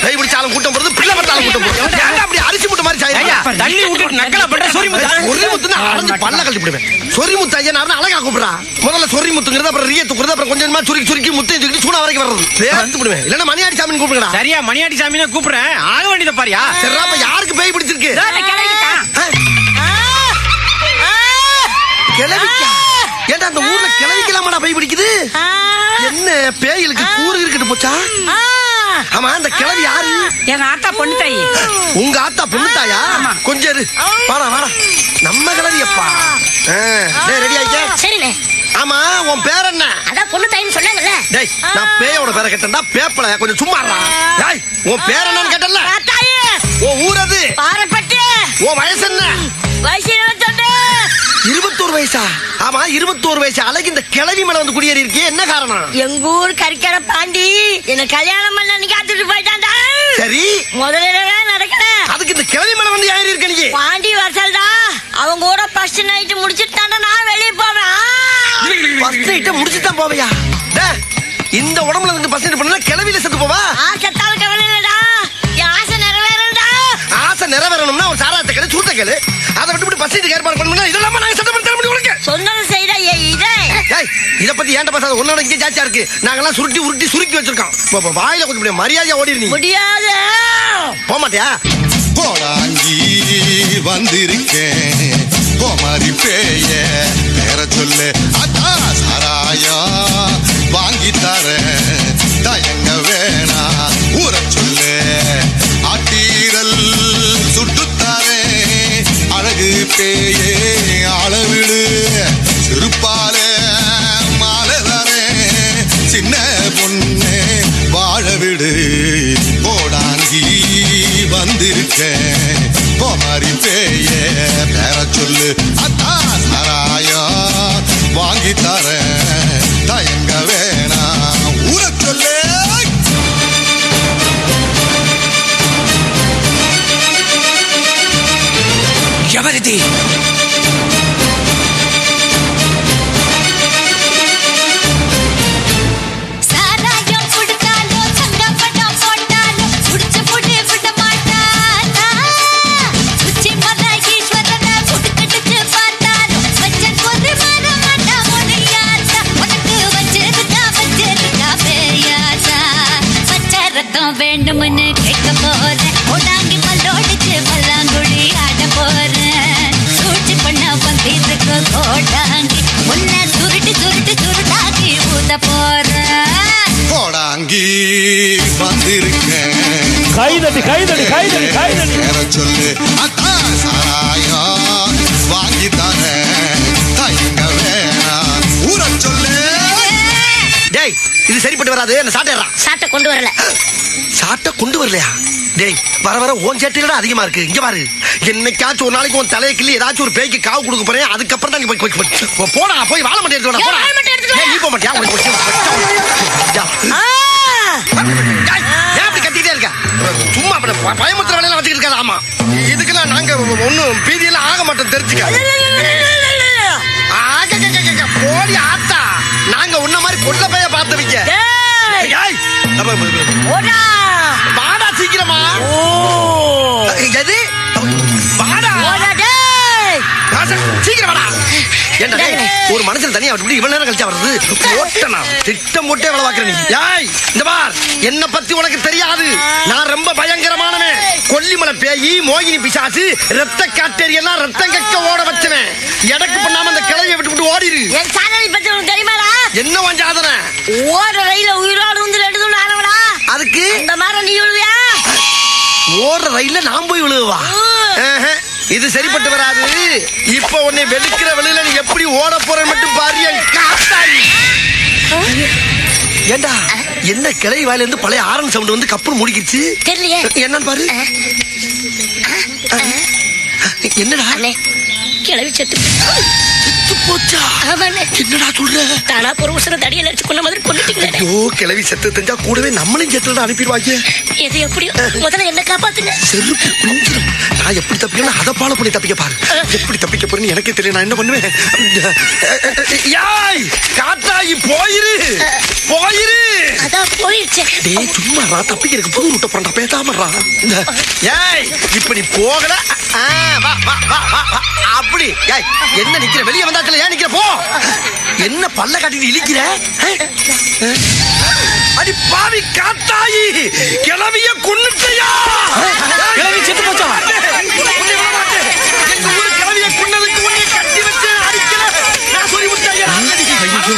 கை பிடிச்சாலும் கூட்டம் போறது, பிள்ளை பார்த்தாலும் கூட்டம் போறது. ஏன்டா அப்படி அரிசி முட்டை மாதிரி சாயிரா? தண்ணி விட்டுட்டு நக்கலா பண்ற சொரிமுத்துனா அரைஞ்சு பல்ல கழட்டி விடுவேன். சொரிமுத்து ஐயா நான் அழகா கூப்பிடுறா. முதல்ல சொரிமுத்துங்கிறது, அப்புறம் ரிய தூக்குறது, அப்புறம் கொஞ்சமா சுருக்கி சுருக்கி முத்தையும் சுருக்கி சூடா வரைக்கும் வர்றது. பேர்த்து விடுவேன். இல்லன்னா மணியாடி சாமின்னு கூப்பிடுங்கடா. சரியா, மணியாடி சாமின்னு கூப்பிடுறேன். ஆக வேண்டியத பாரியா. சரிடா, அப்ப யாருக்கு பேய் பிடிச்சிருக்கு? கிளவிக்கா? ஏன்டா அந்த ஊர்ல கிளவிக்கலாமாடா பேய் பிடிக்குது? என்ன பேய்களுக்கு கூறு இருக்கட்டு போச்சா? ஆமா, அந்த கிளவி யாரு? எங்க ஆத்தா பொண்ணு தாயி. உங்க ஆத்தா பொண்ணு தாயா? கொஞ்சம் இரு. வாடா வாடா, நம்ம கிளவியப்பா. ரெடி ஆயிக்க? சரிண்ணே. ஆமா, உன் பேர் என்ன? அதான் பொண்ணு தாயின்னு சொன்னாங்கல்ல. டேய், நான் பேயோட பேரை கேட்டேன்டா. பேப்பல கொஞ்சம் சும்மா இருடா. டேய், உன் பேர் என்னன்னு கேட்டல? தாயி. உன் ஊர் அது? பாரப்பட்டு. உன் வயசு என்ன? வயசு 21 வயசா? ஆமா, 21 வயசு அழகு இந்த கிளவி மேல வந்து குடியேறி இருக்கே, என்ன காரணம்? எங்க ஊர் கறிக்கடை பாண்டி என்ன கல்யாணம் பண்ண அன்னைக்கு காத்துட்டு போயிட்டான்டா. சரி, முதல்ல நடக்கல. அதுக்கு இந்த கிளவி மேல வந்து ஏறி இருக்க நீ? பாண்டி வரசல்டா. அவங்க கூட ஃபர்ஸ்ட் நைட் முடிச்சிட்டாண்டா, நான் வெளிய போவேன். ஃபர்ஸ்ட் நைட் முடிச்சிட்டான் போவையா? டேய், இந்த உடம்புல இருந்து ஃபர்ஸ்ட் நைட் பண்ணா கிளவில செத்து போவா? செத்தாலும் கவலை இல்லடா, என் ஆசை நிறைவேறண்டா. ஆசை நிறைவேறணும்னா ஒரு சாராயத்தை கேளு, சூட்ட கேளு. அதை விட்டு ஃபர்ஸ்ட் நைட் ஏற்பாடு பண்ணணும்னா இதெல்லாம் நாங்க சட்டம் பண்ண தர முடியும் உனக்கு. சொன்னது செய்டா. இத பத்தி ஏன்டா பேசாத? உன்னோட இங்கே ஜாஸ்தியா இருக்கு. நாங்கெல்லாம் சுருட்டி உருட்டி சுருக்கி வச்சிருக்கோம். வாயில கொஞ்சம் மரியாதையா ஓடிரு. முடியாது. போக மாட்டியா? கோடாங்கி வந்திருக்கேன், கோமாரி பேய பேர சொல்லு. அத்தா சாராயா வாங்கி தரேன், தயங்க வேணா ஊற சொல்லு. ஆட்டீரல் சுட்டுத்தாரேன், அழகு பேயே அளவிடு. சிறுப்பால மாலை தரேன், சின்ன பொண்ணு வாழ விடு. கோடாங்கி வந்திருக்கேன், கோமாரி பேய பேர சொல்லு. அத்தா சாராயா வாங்கி தரேன், தயங்க வேணா ஊற சொல்லு. எவரிதி? வேண்டும்னு கேட்க போறேன், கோடாங்கி பல்லோடிச்சு பல்லாங்குழி ஆட போறேன். சூழ்ச்சி பண்ண வந்திருக்கு கோடாங்கி, உன்னை சுருட்டி சுருட்டி சுருட்டாக்கி ஊத போறேன். கோடாங்கி வந்திருக்கேன், கைதட்டி கைதட்டி கைதட்டி கைதட்டி பேர சொல்லு. அத்தா சாராயா வாங்கி தரேன், தயங்க வேணா ஊற சொல்லு. டேய், இது சரிப்பட்டு வராது. என்ன சாட்டேறா? சாட்டை கொண்டு வரல. சாட்டை கொண்டு வரலையா? டேய், வர வர ஓன் சேட்டையில அதிகமா இருக்கு. இங்க பாரு, என்னைக்காச்சும் ஒரு நாளைக்கு உன் தலையை கிள்ளி ஏதாச்சும் ஒரு பேய்க்கு காவு கொடுக்க போறேன். அதுக்கப்புறம் தான் நீ போய் போடா, போய் வாழ மாட்டேன் எடுத்து போடா. நீ போக மாட்டியா? ஏன் அப்படி கத்திட்டே இருக்க? சும்மா பயமுத்திர வேலையெல்லாம் வச்சுக்கிட்டு இருக்காது. ஆமா, இதுக்கெல்லாம் நாங்க ஒன்னும் பீதியெல்லாம் ஆக மாட்டோம், தெரிஞ்சுக்க. போடி ஆத்தா, நாங்க உன்ன மாதிரி கொள்ள பைய பார்த்தவங்க. வாடா சீக்கிரமா. எது? வாடா சீக்கிரம் வாடா. ஒரு மனுஷன் தனியா விட்டு இவ்வளவு நேரம் கழிச்சா வருது. ஓட்டனா திட்டம் போட்டே வேலை பார்க்கிற நீ. யாய், இந்த பார், என்ன பத்தி உனக்கு தெரியாது. நான் ரொம்ப பயங்கரமானவன். கொல்லிமலை பேயி, மோகினி பிசாசு, ரத்த காட்டேரி எல்லாம் ரத்தம் கக்க ஓட வச்சவன். எடக்கு பண்ணாம அந்த கிளையை விட்டு ஓடிரு. என் சாதனை பத்தி உனக்கு தெரியுமாடா? என்ன உன் சாதனை? ஓட ரயில உயிரோடு வந்து 2 தூள் ஆனவடா. அதுக்கு இந்த மாதிரி நீ விழுவியா? ஓடுற ரயில்ல நான் போய் விழுவா? இது சரிப்பட்டு வராது. இப்ப உன்னை வெளுக்கிற வெளியில நீ எப்படி ஓட போற மட்டும் பாரு. ஏண்டா, என்ன கிளை வாயில இருந்து பழைய ஆரன் சவுண்ட் வந்து கப்புன்னு முடிக்கிச்சு. தெரியலையே என்னன்னு பாரு. என்னடா? கிளவி செத்து போச்சா? என்னடா சொல்ற? தானா பொறுமுசன தடியில அடிச்சு கொண்ட மாதிரி கொண்டுட்டீங்களே. ஐயோ, கிளவி செத்து தெரிஞ்சா கூடவே நம்மளையும் செத்துல அனுப்பிடுவாங்க. எது எப்படியோ முதல்ல என்ன காப்பாத்துங்க. செருப்பு குஞ்சிரும். நான் எப்படி தப்பிக்கணும் அதை ஃபாலோ பண்ணி தப்பிக்க பாரு. எப்படி தப்பிக்க போறேன்னு எனக்கே தெரியும். நான் என்ன பண்ணுவேன்? யாய், காத்தாயி போயிரு போயிரு. அதான் போயிடுச்சு. டேய் சும்மா தப்பிக்கிறதுக்கு புது ரூட்ட பண்ண பேசாமறா. ஏய் இப்படி போகல. வா வா வா வா வா. அப்படி ஏய் என்ன நிக்கிற வெளிய வந்தாச்சல ஏன் நிக்கிற போ. என்ன பல்ல காட்டிட்டு இழிக்கிற? அடி பாவி காத்தாயி கிளவிய கொன்னுட்டயா? கிளவி செத்து போச்சா? எங்க ஊரு கிளவிய கொன்னதுக்கு உன்னை கட்டி வச்சு அடிக்கல. நான் சொல்லி விட்டேன்.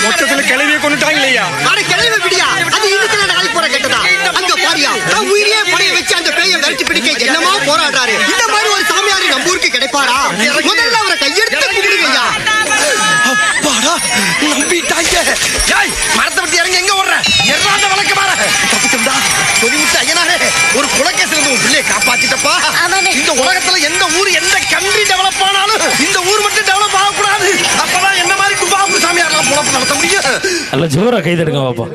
மொத்தத்துல கிளவிய கொண்டுட்டாங்களையா? அட கிளவி விடியா, அது இன்னைக்கு நாளைக்கு போற கேட்டதா? அங்க பாரியா, நான் உயிரியே படைய வச்சு அந்த பேயை விரட்டி பிடிக்க என்னமா போராடுறாரு. இந்த மாதிரி ஒரு சாமியாரு நம்ம ஊருக்கு கிடைப்பாரா? முதல்ல அவரை கையெடுத்து கும்பிடுங்கய்யா. அப்பாடா நம்பிட்டாங்க. ஏய் மரத்தை விட்டு இறங்கி எங்க ஓடுற? எறாத வழக்க மாற. தப்பிச்சோம்டா. சொல்லி விட்டு ஐயனாரே ஒரு குலக்கேசல இருந்து உன் பிள்ளையை காப்பாத்திட்டப்பா. ஆமாண்ணே. இந்த உலகத்துல எந்த ஊர் எந்த கண்ட்ரி டெவலப் ஆனாலும் இந்த ஊர் மட்டும் டெவலப் ஆகக்கூடாது. அப்பதான் என்ன மாதிரி குபாபு சாமியாரெல்லாம் பொழப்பு நடத்த முடியும். நல்ல ஜோரா கை தட்டுங்க பாப்பா.